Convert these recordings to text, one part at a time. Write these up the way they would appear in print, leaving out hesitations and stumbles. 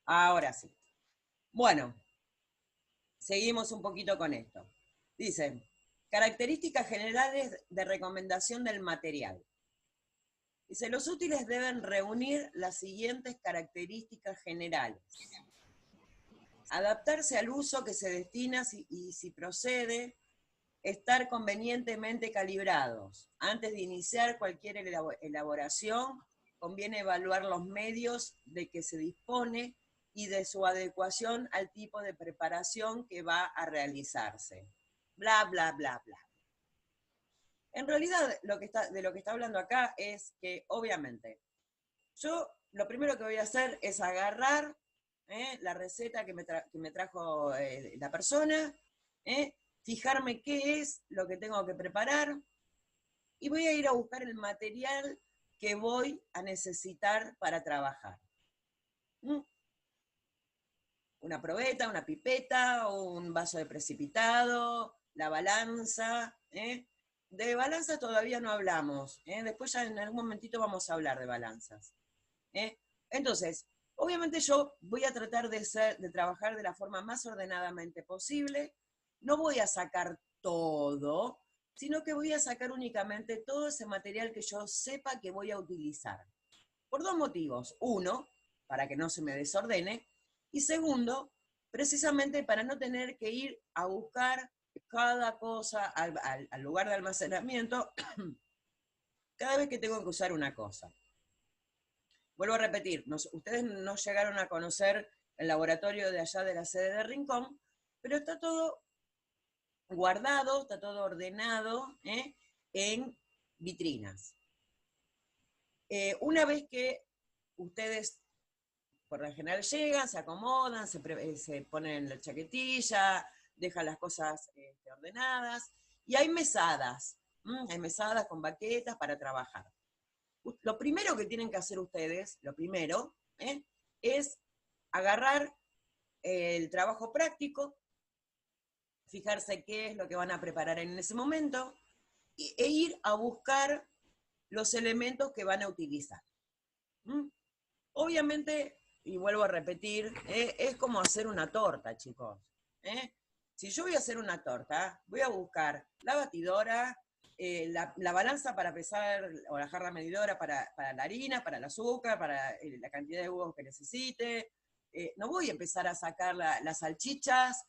Ahora sí. Bueno, seguimos un poquito con esto. Dice, características generales de recomendación del material. Dice, los útiles deben reunir las siguientes características generales. Adaptarse al uso que se destina y si procede, estar convenientemente calibrados. Antes de iniciar cualquier elaboración, conviene evaluar los medios de que se dispone y de su adecuación al tipo de preparación que va a realizarse. Bla, bla, bla, bla. En realidad, de lo que está hablando acá es que, obviamente, yo lo primero que voy a hacer es agarrar la receta que me trajo la persona, fijarme qué es lo que tengo que preparar y voy a ir a buscar el material que voy a necesitar para trabajar. ¿Mm? Una probeta, una pipeta, un vaso de precipitado, la balanza. De balanzas todavía no hablamos. Después ya en algún momentito vamos a hablar de balanzas. Entonces, obviamente yo voy a tratar de trabajar de la forma más ordenadamente posible. No voy a sacar todo, sino que voy a sacar únicamente todo ese material que yo sepa que voy a utilizar. Por dos motivos. Uno, para que no se me desordene. Y segundo, precisamente para no tener que ir a buscar cada cosa al lugar de almacenamiento cada vez que tengo que usar una cosa. Vuelvo a repetir, ustedes no llegaron a conocer el laboratorio de allá de la sede de Rincón, pero está todo guardado, está todo ordenado en vitrinas. Una vez que ustedes por lo general llegan, se acomodan, se ponen la chaquetilla, dejan las cosas ordenadas, y hay mesadas con baquetas para trabajar. Lo primero que tienen que hacer ustedes, lo primero, es agarrar el trabajo práctico, fijarse qué es lo que van a preparar en ese momento, e ir a buscar los elementos que van a utilizar. Obviamente, y vuelvo a repetir, es como hacer una torta, chicos. Si yo voy a hacer una torta, voy a buscar la batidora, la balanza para pesar, o la jarra medidora para la harina, para el azúcar, para la cantidad de huevos que necesite. No voy a empezar a sacar las salchichas,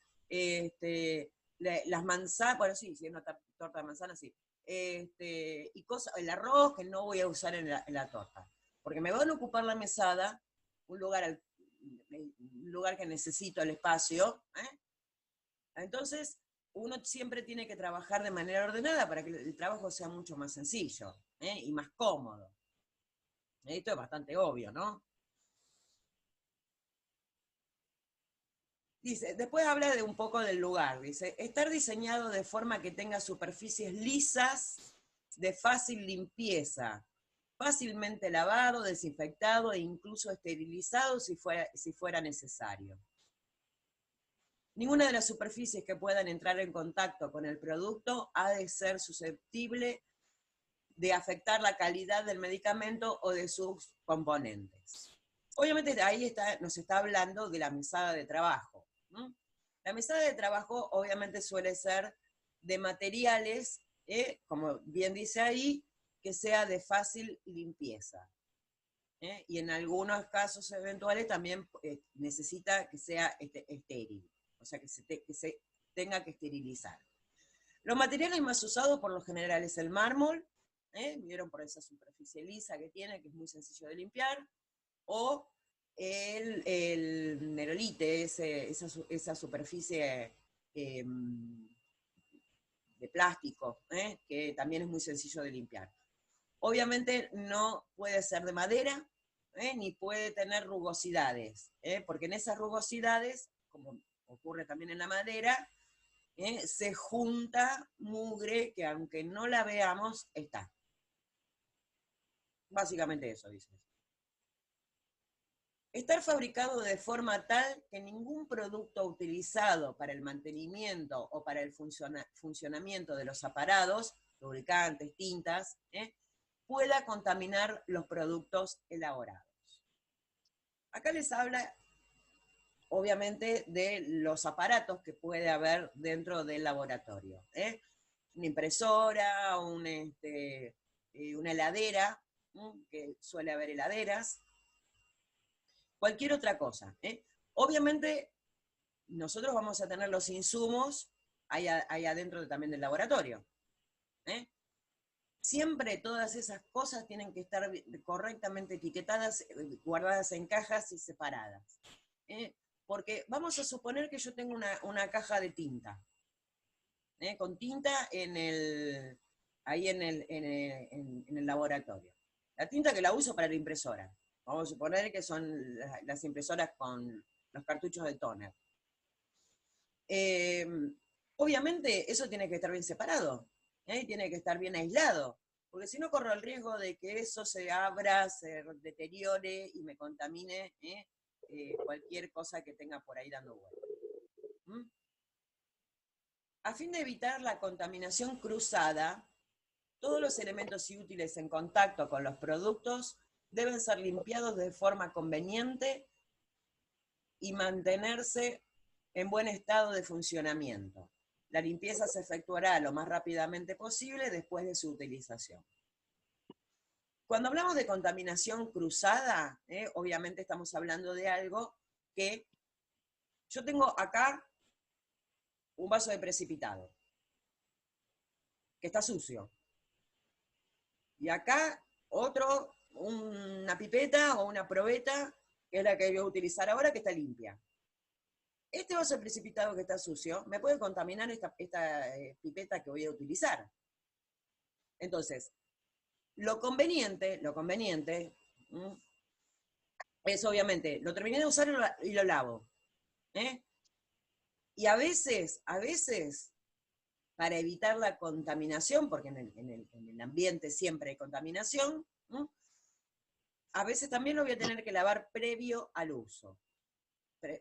las manzanas, bueno, sí, si es una torta de manzana, sí. Y el arroz que no voy a usar en la torta. Porque me van a ocupar la mesada, un lugar que necesito el espacio. Entonces, uno siempre tiene que trabajar de manera ordenada para que el trabajo sea mucho más sencillo y más cómodo. Esto es bastante obvio, ¿no? Dice, después habla de un poco del lugar. Dice, estar diseñado de forma que tenga superficies lisas, de fácil limpieza, fácilmente lavado, desinfectado e incluso esterilizado si fuera necesario. Ninguna de las superficies que puedan entrar en contacto con el producto ha de ser susceptible de afectar la calidad del medicamento o de sus componentes. Obviamente ahí nos está hablando de la mesada de trabajo. La mesada de trabajo obviamente suele ser de materiales, como bien dice ahí, que sea de fácil limpieza. Y en algunos casos eventuales también necesita que sea estéril, o sea, que se tenga que esterilizar. Los materiales más usados por lo general es el mármol, vieron por esa superficie lisa que tiene, que es muy sencillo de limpiar, o el nerolite, esa superficie de plástico, que también es muy sencillo de limpiar. Obviamente no puede ser de madera, ni puede tener rugosidades, porque en esas rugosidades, como ocurre también en la madera, se junta mugre que aunque no la veamos, está. Básicamente eso dice. Estar fabricado de forma tal que ningún producto utilizado para el mantenimiento o para el funcionamiento de los aparatos, lubricantes, tintas, pueda contaminar los productos elaborados. Acá les habla obviamente, de los aparatos que puede haber dentro del laboratorio. Una impresora, una heladera, que suele haber heladeras, cualquier otra cosa. Obviamente, nosotros vamos a tener los insumos ahí adentro también del laboratorio. Siempre todas esas cosas tienen que estar correctamente etiquetadas, guardadas en cajas y separadas. Porque vamos a suponer que yo tengo una caja de tinta, con tinta ahí en el laboratorio. La tinta que la uso para la impresora. Vamos a suponer que son las impresoras con los cartuchos de toner. Obviamente eso tiene que estar bien separado, tiene que estar bien aislado, porque si no corro el riesgo de que eso se abra, se deteriore y me contamine cualquier cosa que tenga por ahí dando vuelta. A fin de evitar la contaminación cruzada, todos los elementos y útiles en contacto con los productos deben ser limpiados de forma conveniente y mantenerse en buen estado de funcionamiento. La limpieza se efectuará lo más rápidamente posible después de su utilización. Cuando hablamos de contaminación cruzada, obviamente estamos hablando de algo que yo tengo acá un vaso de precipitado, que está sucio. Y acá otro, una pipeta o una probeta, que es la que voy a utilizar ahora, que está limpia. Este vaso de precipitado que está sucio me puede contaminar esta pipeta que voy a utilizar. Entonces, lo conveniente es obviamente, lo terminé de usar y lo lavo. Y a veces, para evitar la contaminación, porque en el ambiente siempre hay contaminación, a veces también lo voy a tener que lavar previo al uso,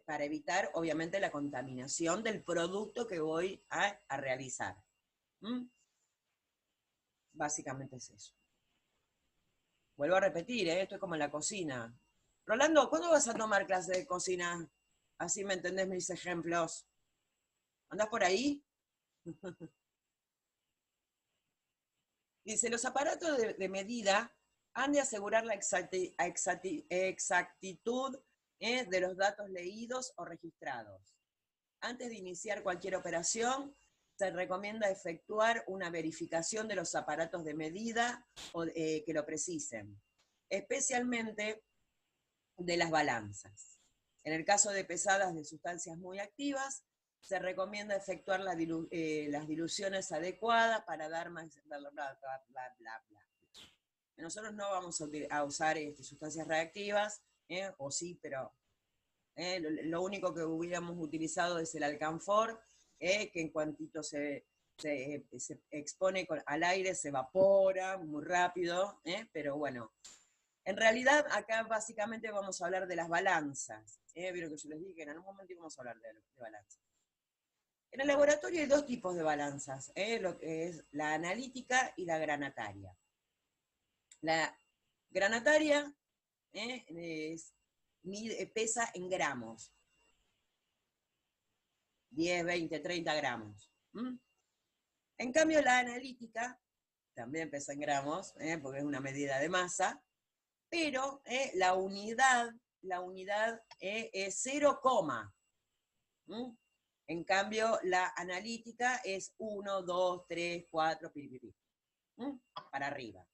para evitar, obviamente, la contaminación del producto que voy a realizar. Básicamente es eso. Vuelvo a repetir, esto es como en la cocina. Rolando, ¿cuándo vas a tomar clase de cocina? Así me entendés mis ejemplos. ¿Andás por ahí? Dice, los aparatos de medida han de asegurar la exactitud de los datos leídos o registrados. Antes de iniciar cualquier operación, se recomienda efectuar una verificación de los aparatos de medida que lo precisen, especialmente de las balanzas. En el caso de pesadas de sustancias muy activas, se recomienda efectuar las diluciones adecuadas para dar más bla, bla, bla, bla, bla, bla. Nosotros no vamos a usar sustancias reactivas, o sí, pero lo único que hubiéramos utilizado es el alcanfor, que en cuantito se expone al aire, se evapora muy rápido, pero bueno. En realidad, acá básicamente vamos a hablar de las balanzas. Vieron que yo les dije que en un momento íbamos a hablar de balanzas. En el laboratorio hay dos tipos de balanzas, lo que es la analítica y la granataria. La granataria pesa en gramos. 10, 20, 30 gramos. En cambio, la analítica también pesa en gramos, porque es una medida de masa, pero la unidad es 0, en cambio la analítica es 1, 2, 3, 4, para arriba.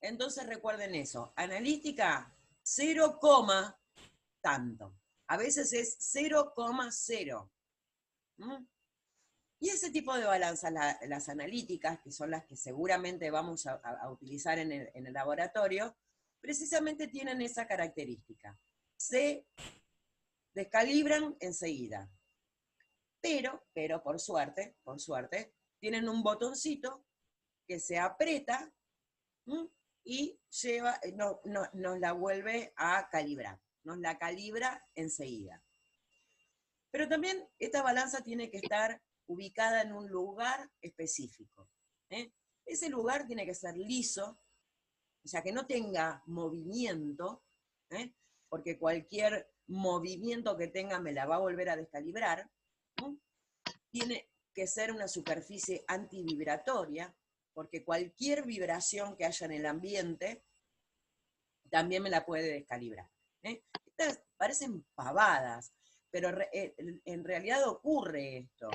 Entonces recuerden eso, analítica 0, tanto. A veces es 0,0. Y ese tipo de balanzas, las analíticas, que son las que seguramente vamos a utilizar en el laboratorio, precisamente tienen esa característica. Se descalibran enseguida. Pero por suerte, tienen un botoncito que se aprieta y nos la vuelve a calibrar. Nos la calibra enseguida. Pero también esta balanza tiene que estar ubicada en un lugar específico. Ese lugar tiene que ser liso, o sea, que no tenga movimiento, porque cualquier movimiento que tenga me la va a volver a descalibrar. ¿No? Tiene que ser una superficie antivibratoria, porque cualquier vibración que haya en el ambiente también me la puede descalibrar. Estas parecen pavadas, pero en realidad ocurre esto.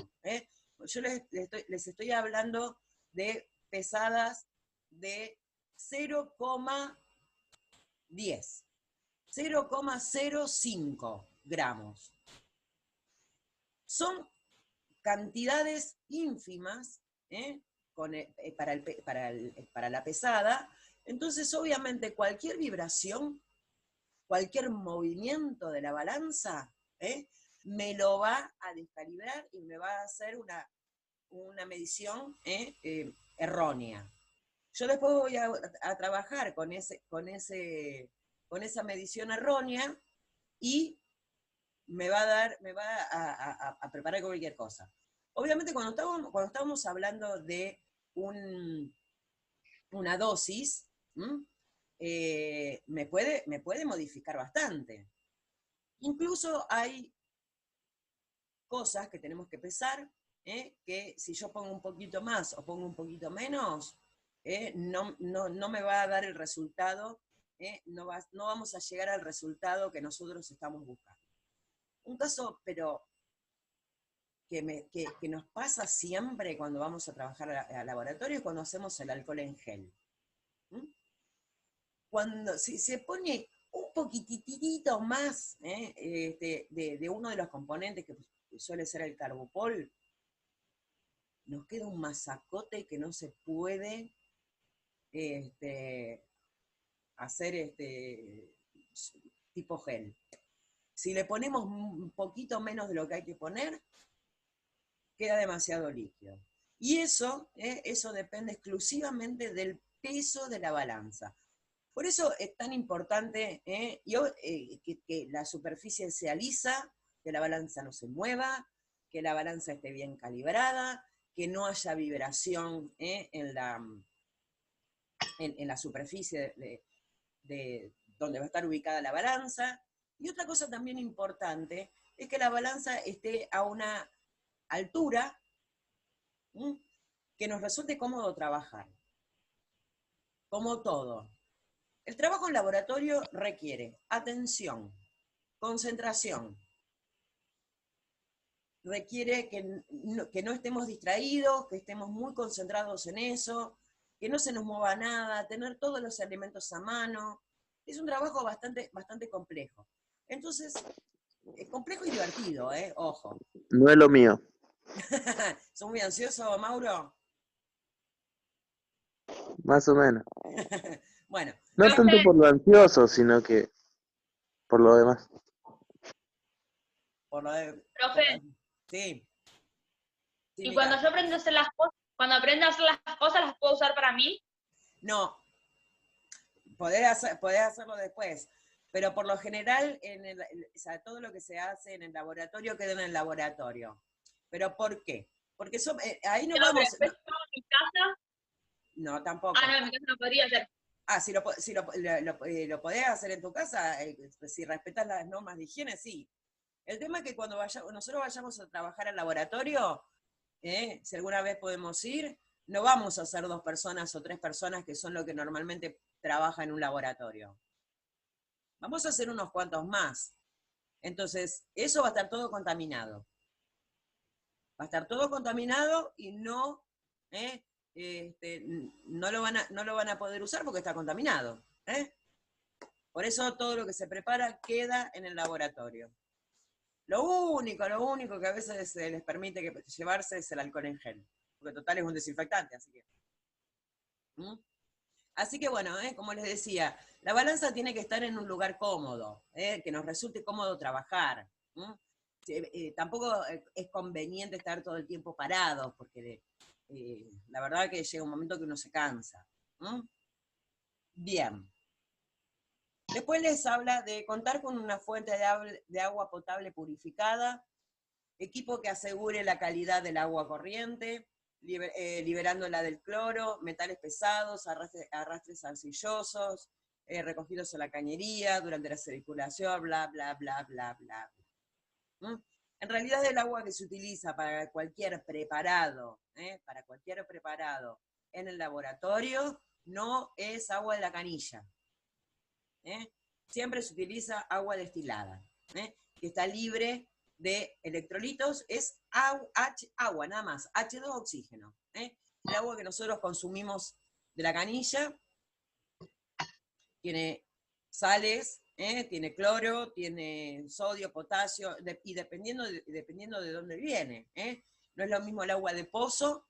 Yo les estoy hablando de pesadas de 0,10, 0,05 gramos. Son cantidades ínfimas para la pesada. Entonces, obviamente, cualquier vibración, cualquier movimiento de la balanza, me lo va a descalibrar y me va a hacer una medición errónea. Yo después voy a trabajar con esa medición errónea y me va a preparar cualquier cosa. Obviamente, cuando estábamos hablando de una dosis, me puede modificar bastante. Incluso hay cosas que tenemos que pesar, que si yo pongo un poquito más o pongo un poquito menos, no me va a dar el resultado, no vamos a llegar al resultado que nosotros estamos buscando. Un caso, pero que nos pasa siempre cuando vamos a trabajar al laboratorio es cuando hacemos el alcohol en gel. Cuando se pone un poquitito más de uno de los componentes que suele ser el carbopol, nos queda un masacote que no se puede hacer tipo gel. Si le ponemos un poquito menos de lo que hay que poner, queda demasiado líquido. Y eso depende exclusivamente del peso de la balanza. Por eso es tan importante que la superficie sea lisa, que la balanza no se mueva, que la balanza esté bien calibrada, que no haya vibración en la superficie de donde va a estar ubicada la balanza. Y otra cosa también importante es que la balanza esté a una altura que nos resulte cómodo trabajar. Como todo. El trabajo en laboratorio requiere atención, concentración, requiere que no estemos distraídos, que estemos muy concentrados en eso, que no se nos mueva nada, tener todos los elementos a mano. Es un trabajo bastante complejo. Entonces, es complejo y divertido, ojo. No es lo mío. ¿Sos muy ansioso, Mauro? Más o menos. Bueno. No tanto por lo ansioso, sino que por lo demás. Profe. Sí. Y cuando yo aprendo a hacer las cosas, ¿las puedo usar para mí? No. Podés hacerlo después. Pero por lo general, o sea, todo lo que se hace en el laboratorio queda en el laboratorio. ¿Pero por qué? Porque ahí no vamos... ¿En mi casa? No, tampoco. No, en mi casa no podría hacer. Si lo podés hacer en tu casa, si respetas las normas de higiene, sí. El tema es que cuando nosotros vayamos a trabajar al laboratorio, si alguna vez podemos ir, no vamos a ser 2 personas o 3 personas que son lo que normalmente trabaja en un laboratorio. Vamos a hacer unos cuantos más. Entonces, eso va a estar todo contaminado. Va a estar todo contaminado y no lo van a poder usar porque está contaminado. Por eso todo lo que se prepara queda en el laboratorio. Lo único que a veces se les permite llevarse es el alcohol en gel, porque total es un desinfectante, así que... Así que bueno, como les decía, la balanza tiene que estar en un lugar cómodo, que nos resulte cómodo trabajar. Tampoco es conveniente estar todo el tiempo parado, porque la verdad que llega un momento que uno se cansa. Bien. Después les habla de contar con una fuente de agua potable purificada, equipo que asegure la calidad del agua corriente, liberándola del cloro, metales pesados, arrastres arcillosos, recogidos en la cañería, durante la circulación, bla, bla, bla, bla, bla. ¿Mm? En realidad el agua que se utiliza para cualquier preparado en el laboratorio no es agua de la canilla. Siempre se utiliza agua destilada, que está libre de electrolitos, es agua nada más, H2 oxígeno. El agua que nosotros consumimos de la canilla tiene sales, tiene cloro, tiene sodio, potasio, y dependiendo de dónde viene. No es lo mismo el agua de pozo,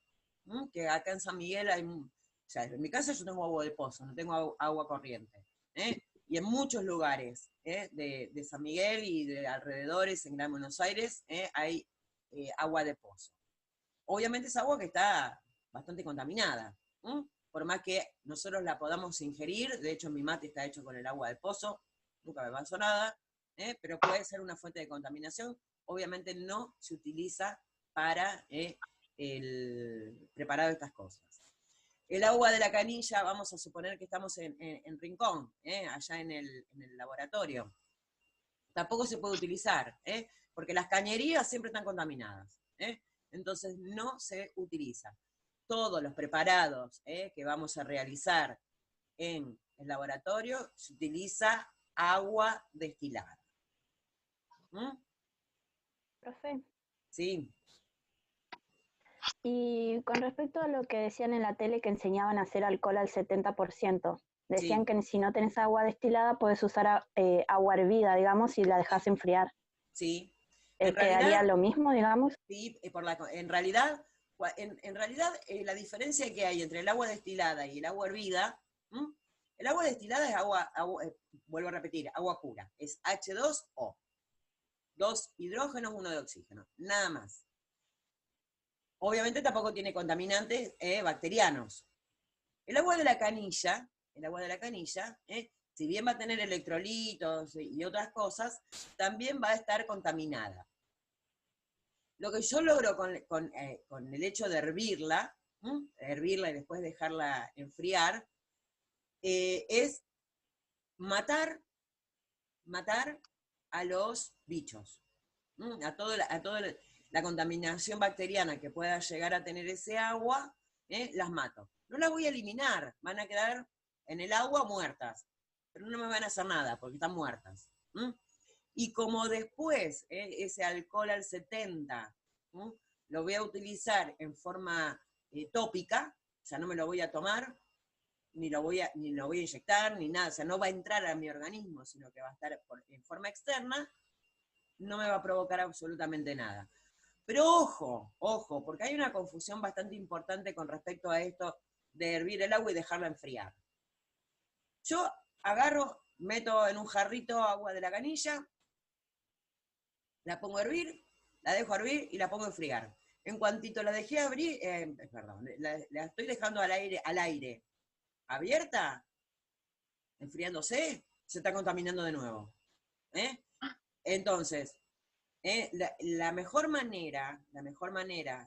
que acá en San Miguel hay, o sea, en mi casa yo tengo agua de pozo, no tengo agua corriente. Y en muchos lugares de San Miguel y de alrededores, en Gran Buenos Aires, hay agua de pozo. Obviamente es agua que está bastante contaminada. Por más que nosotros la podamos ingerir, de hecho mi mate está hecho con el agua de pozo, nunca me pasó nada, pero puede ser una fuente de contaminación, obviamente no se utiliza para el preparado de estas cosas. El agua de la canilla, vamos a suponer que estamos en Rincón, allá en el laboratorio, tampoco se puede utilizar, porque las cañerías siempre están contaminadas, entonces no se utiliza. Todos los preparados que vamos a realizar en el laboratorio, se utiliza agua destilada. Profe. Sí. Y con respecto a lo que decían en la tele que enseñaban a hacer alcohol al 70%, decían Sí. que si no tenés agua destilada puedes usar agua hervida, digamos, y la dejas enfriar. Sí. ¿Quedaría lo mismo, digamos? Sí, en realidad la diferencia que hay entre el agua destilada y el agua hervida, el agua destilada es vuelvo a repetir, agua pura, es H2O, 2 hidrógenos, 1 de oxígeno, nada más. Obviamente tampoco tiene contaminantes bacterianos. El agua de la canilla, si bien va a tener electrolitos y otras cosas, también va a estar contaminada. Lo que yo logro con el hecho de hervirla y después dejarla enfriar, es matar a los bichos, a toda la contaminación bacteriana que pueda llegar a tener ese agua, las mato. No las voy a eliminar, van a quedar en el agua muertas, pero no me van a hacer nada porque están muertas. Y como después ese alcohol al 70 lo voy a utilizar en forma tópica, o sea, no me lo voy a tomar, ni lo voy a inyectar, ni nada, o sea, no va a entrar a mi organismo, sino que va a estar en forma externa, no me va a provocar absolutamente nada. Pero ojo, porque hay una confusión bastante importante con respecto a esto de hervir el agua y dejarla enfriar. Yo agarro, meto en un jarrito agua de la canilla, la pongo a hervir, la dejo hervir y la pongo a enfriar. En cuantito la dejé abrir, la estoy dejando al aire abierta, enfriándose, se está contaminando de nuevo. Entonces, la mejor manera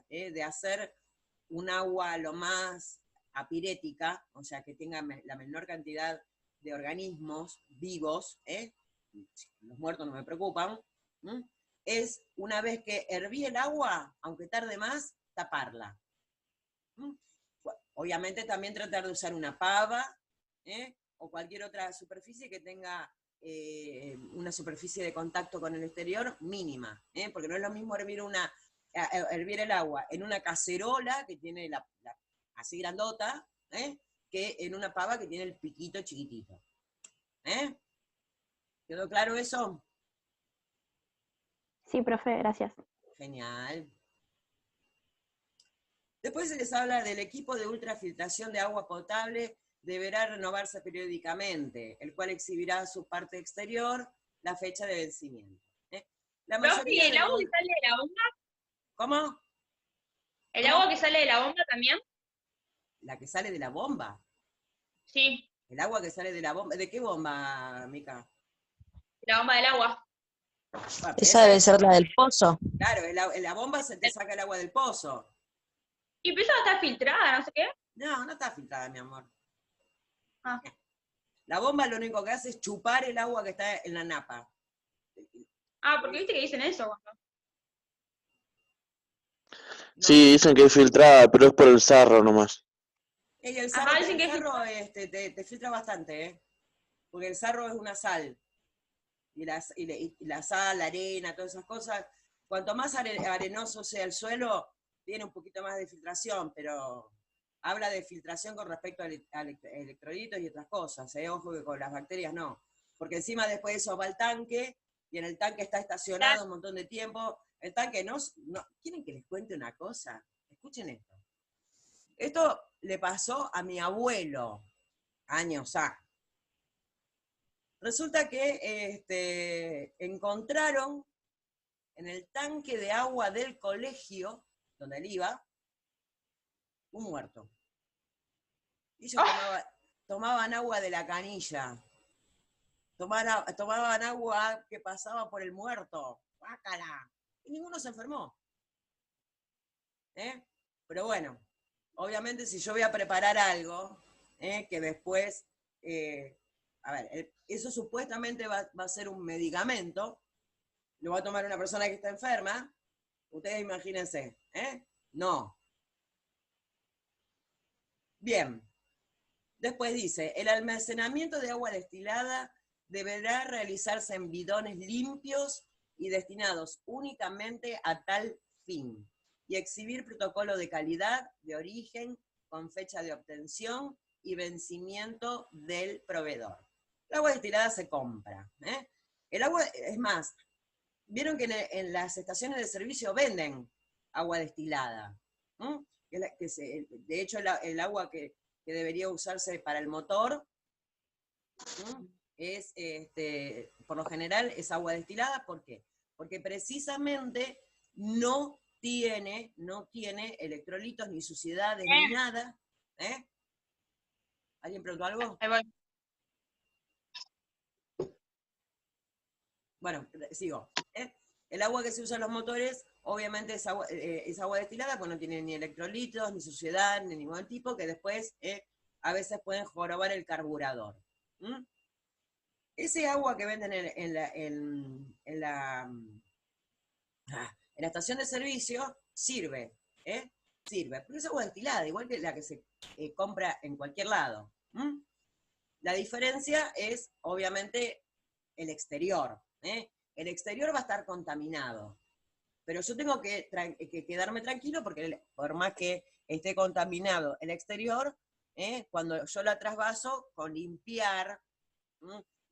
de hacer un agua lo más apirética, o sea, que tenga la menor cantidad de organismos vivos, los muertos no me preocupan, es una vez que herví el agua, aunque tarde más, taparla. Obviamente también tratar de usar una pava, o cualquier otra superficie que tenga una superficie de contacto con el exterior mínima, porque no es lo mismo hervir el agua en una cacerola que tiene así grandota, que en una pava que tiene el piquito chiquitito. ¿Quedó claro eso? Sí, profe, gracias. Genial. Después se les habla del equipo de ultrafiltración de agua potable, deberá renovarse periódicamente, el cual exhibirá su parte exterior, la fecha de vencimiento. ¿Profe, el agua que sale de la bomba? ¿Cómo? ¿El agua que sale de la bomba también? ¿La que sale de la bomba? Sí. ¿El agua que sale de la bomba? ¿De qué bomba, Mica? La bomba del agua. Bueno, esa debe ser la del pozo. Claro, en la bomba se te saca el agua del pozo. Y empieza a estar filtrada, no sé qué. No está filtrada, mi amor. La bomba lo único que hace es chupar el agua que está en la napa. Ah, porque viste que dicen eso. No. Sí, dicen que es filtrada, pero es por el sarro nomás. Y el Ajá, sarro, dicen que es te filtra bastante, ¿eh? Porque el sarro es una sal. Y la sal, la arena, todas esas cosas, cuanto más arenoso sea el suelo, tiene un poquito más de filtración, pero habla de filtración con respecto a electrolitos y otras cosas, ojo que con las bacterias no, porque encima después de eso va al tanque, y en el tanque está estacionado un montón de tiempo, el tanque no. ¿Quieren que les cuente una cosa? Escuchen esto. Esto le pasó a mi abuelo, años A. Resulta que encontraron en el tanque de agua del colegio, donde él iba, un muerto. Y ellos tomaban agua de la canilla. Tomaban agua que pasaba por el muerto. ¡Bácala! Y ninguno se enfermó. Pero bueno, obviamente si yo voy a preparar algo, que después, a ver, eso supuestamente va a ser un medicamento, lo va a tomar una persona que está enferma, ustedes imagínense, No. Bien. Después dice, el almacenamiento de agua destilada deberá realizarse en bidones limpios y destinados únicamente a tal fin, y exhibir protocolo de calidad, de origen, con fecha de obtención y vencimiento del proveedor. El agua destilada se compra. El agua, es más, vieron que en las estaciones de servicio venden agua destilada. De hecho, el agua que debería usarse para el motor es, por lo general, es agua destilada. ¿Por qué? Porque precisamente no tiene electrolitos, ni suciedades, ni nada. ¿Alguien preguntó algo? Ahí voy. Bueno, sigo. El agua que se usa en los motores, obviamente es agua destilada, pues no tiene ni electrolitos, ni suciedad, ni ningún tipo, que después a veces pueden jorobar el carburador. Ese agua que venden en la estación de servicio sirve, sirve, pero es agua destilada, igual que la que se compra en cualquier lado. La diferencia es, obviamente, el exterior. El exterior va a estar contaminado, pero yo tengo que quedarme tranquilo porque por más que esté contaminado el exterior, cuando yo la trasvaso, con limpiar,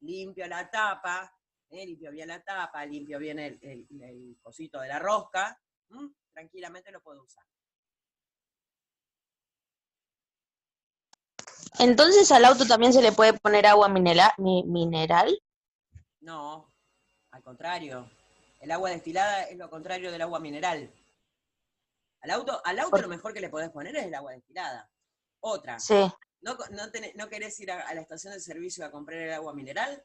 limpio la tapa, limpio bien la tapa, limpio bien el cosito de la rosca, tranquilamente lo puedo usar. Entonces al auto también se le puede poner agua mineral. No, al contrario. El agua destilada es lo contrario del agua mineral. Al auto lo mejor que le podés poner es el agua destilada. Otra. Sí. ¿No querés ir a la estación de servicio a comprar el agua mineral?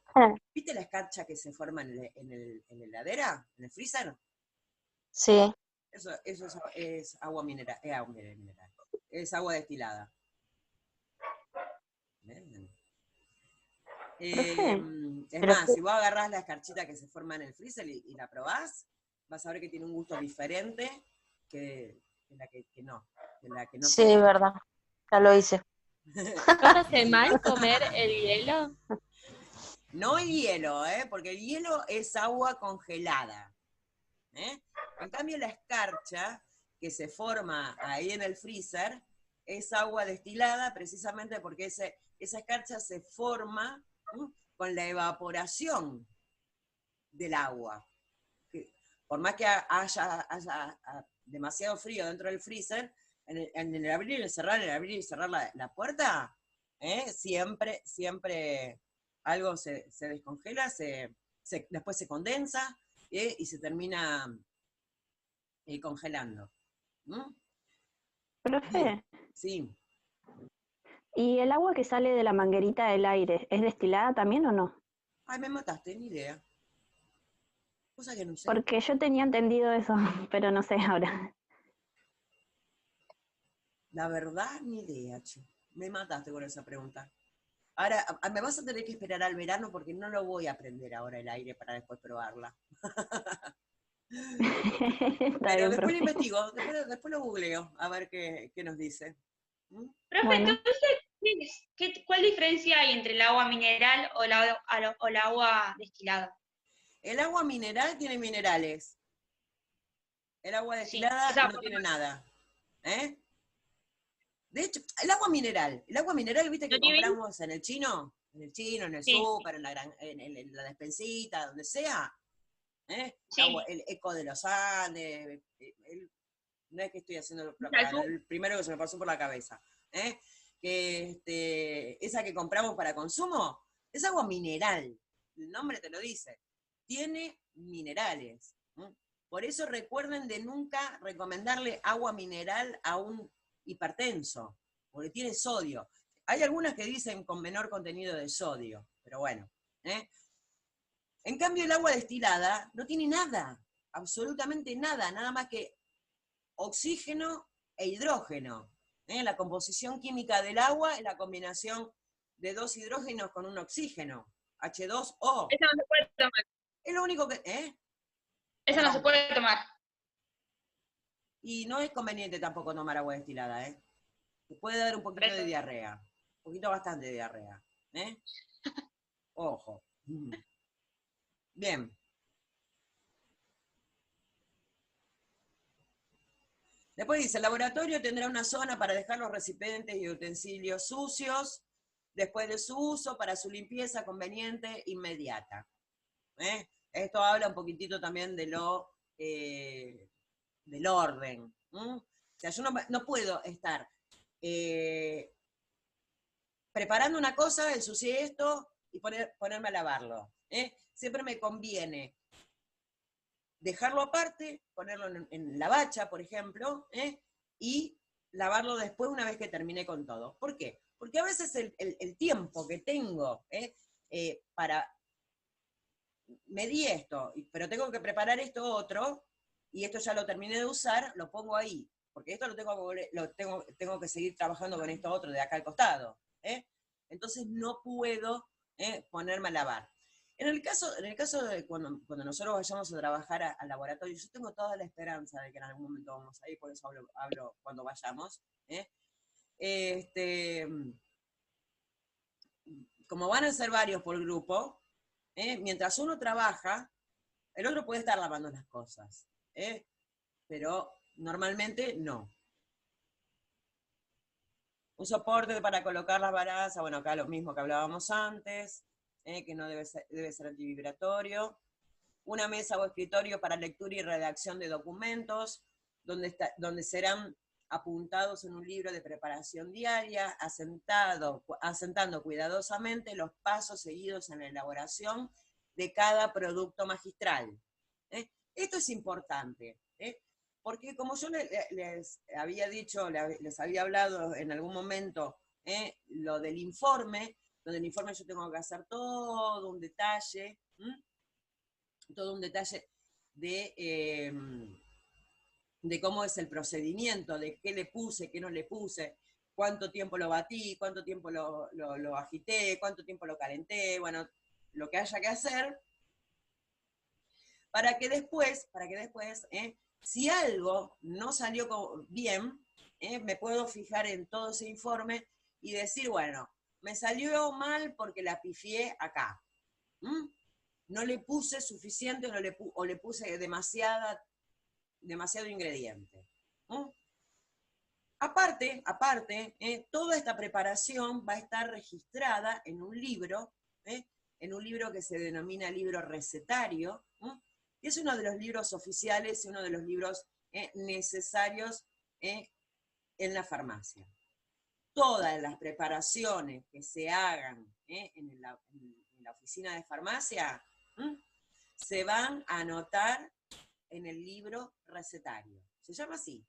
¿Viste la escarcha que se forma en la heladera? ¿En el freezer? Sí. Eso es agua mineral. Es agua destilada. Es más, si vos agarrás la escarchita que se forma en el freezer y la probás, vas a ver que tiene un gusto diferente que la que no. Sí, es verdad. Ya lo hice. ¿No hace mal comer el hielo? No el hielo, porque el hielo es agua congelada. En cambio, la escarcha que se forma ahí en el freezer es agua destilada, precisamente porque esa escarcha se forma con la evaporación del agua. Por más que haya demasiado frío dentro del freezer, en el abrir y cerrar la puerta, siempre algo se descongela, después se condensa y se termina congelando. Profe, Sí. ¿y el agua que sale de la manguerita del aire es destilada también o no? Ay, me mataste, ni idea. Cosa que no sé. Porque yo tenía entendido eso, pero no sé ahora. La verdad, ni idea, che. Me mataste con esa pregunta. Ahora, me vas a tener que esperar al verano porque no lo voy a prender ahora el aire para después probarla. Está Pero bien, después lo profe. investigo, después lo googleo, a ver qué nos dice. ¿Mm? Profe, Bueno, entonces, ¿cuál diferencia hay entre el agua mineral o el agua destilada? El agua mineral tiene minerales. El agua Sí, destilada esa no tiene nada. ¿Eh? De hecho, el agua mineral, ¿viste no que tiene. compramos en el chino? En el chino, en el Sí, súper, en la despensita, donde sea. ¿Eh? sí. El eco de los Andes. No es que estoy haciendo Salzburgo. propaganda, el primero que se me pasó por la cabeza. ¿Eh? Esa que compramos para consumo es agua mineral. El nombre te lo dice. Tiene minerales. Por eso recuerden de nunca recomendarle agua mineral a un hipertenso, porque tiene sodio. Hay algunas que dicen con menor contenido de sodio, pero bueno. ¿Eh? En cambio, el agua destilada no tiene nada, absolutamente nada, nada más que oxígeno e hidrógeno. La composición química del agua es la combinación de dos hidrógenos con un oxígeno, H2O. Esa no se puede tomar. Es lo único que... Esa no se Perdón. puede tomar. Y no es conveniente tampoco tomar agua destilada, ¿eh? Te puede dar un Por poquito de eso. diarrea, un poquito bastante de diarrea. ¿Eh? Ojo. Bien. Después dice, el laboratorio tendrá una zona para dejar los recipientes y utensilios sucios después de su uso para su limpieza conveniente inmediata. Esto habla un poquitito también de del orden. O sea, yo no puedo estar preparando una cosa, ensucié esto y ponerme a lavarlo. Siempre me conviene dejarlo aparte, ponerlo en la bacha, por ejemplo, y lavarlo después una vez que terminé con todo. ¿Por qué? Porque a veces el tiempo que tengo para... Me di esto, pero tengo que preparar esto otro, y esto ya lo terminé de usar, lo pongo ahí, porque esto tengo que seguir trabajando con esto otro de acá al costado. Entonces no puedo ponerme a lavar. En el caso de cuando nosotros vayamos a trabajar al laboratorio, yo tengo toda la esperanza de que en algún momento vamos a ir, por eso hablo cuando vayamos. Como van a ser varios por grupo, mientras uno trabaja, el otro puede estar lavando las cosas, pero normalmente no. Un soporte para colocar las barazas, bueno, acá lo mismo que hablábamos antes, que no debe ser antivibratorio. Una mesa o escritorio para lectura y redacción de documentos, donde serán apuntados en un libro de preparación diaria, asentando cuidadosamente los pasos seguidos en la elaboración de cada producto magistral. Esto es importante, porque como yo les había dicho, les había hablado en algún momento, lo del informe, donde el informe yo tengo que hacer todo un detalle de cómo es el procedimiento, de qué le puse, qué no le puse, cuánto tiempo lo batí, cuánto tiempo lo agité, cuánto tiempo lo calenté, bueno, lo que haya que hacer, para que después, si algo no salió bien, me puedo fijar en todo ese informe y decir, bueno, me salió mal porque la pifié acá. No le puse suficiente o le puse demasiado ingrediente. Aparte, toda esta preparación va a estar registrada en un libro que se denomina libro recetario, que es uno de los libros oficiales y uno de los libros necesarios en la farmacia. Todas las preparaciones que se hagan en la oficina de farmacia se van a anotar en el libro recetario. Se llama así.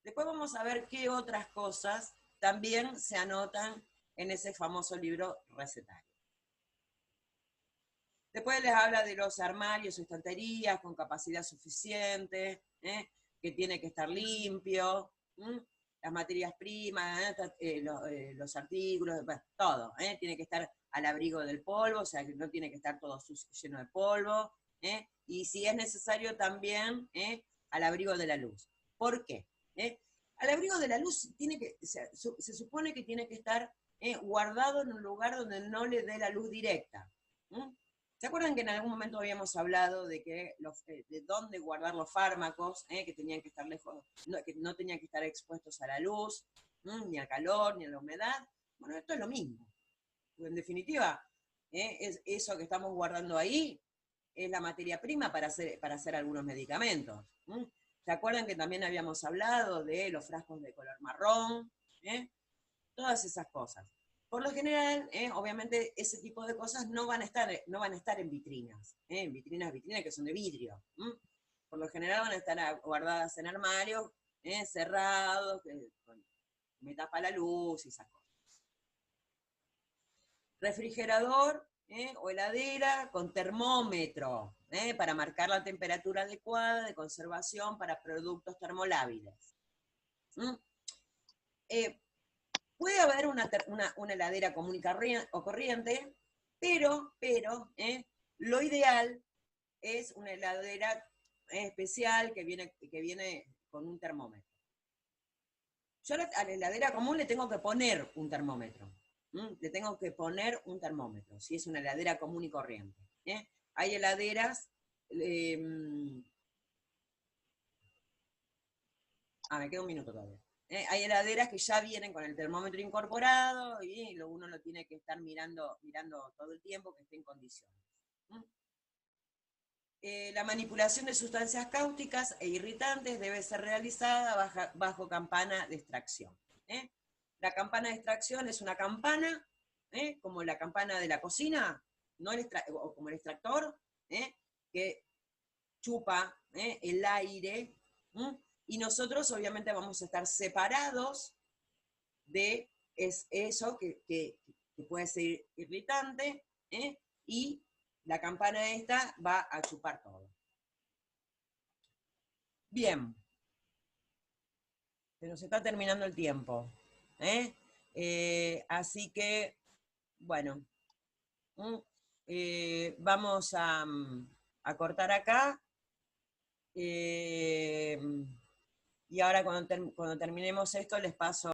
Después vamos a ver qué otras cosas también se anotan en ese famoso libro recetario. Después les habla de los armarios o estanterías con capacidad suficiente, que tiene que estar limpio, las materias primas, los artículos, bueno, todo, tiene que estar al abrigo del polvo, o sea, que no tiene que estar todo sucio, lleno de polvo, y si es necesario también al abrigo de la luz. ¿Por qué? Al abrigo de la luz se supone que tiene que estar guardado en un lugar donde no le dé la luz directa. ¿Se acuerdan que en algún momento habíamos hablado de que de dónde guardar los fármacos, que tenían que estar lejos, que no tenían que estar expuestos a la luz, ni al calor, ni a la humedad? Bueno, esto es lo mismo. En definitiva, es eso que estamos guardando ahí es la materia prima para hacer algunos medicamentos. ¿Se acuerdan que también habíamos hablado de los frascos de color marrón? Todas esas cosas. Por lo general, obviamente, ese tipo de cosas no van a estar en vitrinas, en vitrinas que son de vidrio. Por lo general van a estar guardadas en armarios cerrados, con me tapa la luz y esas cosas. Refrigerador o heladera con termómetro, para marcar la temperatura adecuada de conservación para productos termolábiles. Puede haber una heladera común o corriente, pero lo ideal es una heladera especial que viene con un termómetro. Yo a la heladera común le tengo que poner un termómetro. Le tengo que poner un termómetro, si es una heladera común y corriente. Hay heladeras... me queda un minuto todavía. Hay heladeras que ya vienen con el termómetro incorporado y uno lo tiene que estar mirando todo el tiempo que esté en condiciones. La manipulación de sustancias cáusticas e irritantes debe ser realizada bajo campana de extracción. La campana de extracción es una campana, como la campana de la cocina, no o como el extractor, que chupa el aire, y nosotros obviamente vamos a estar separados de eso que puede ser irritante, y la campana esta va a chupar todo. Bien. Se nos está terminando el tiempo. Así que, bueno, vamos a cortar acá. Y ahora cuando terminemos esto les paso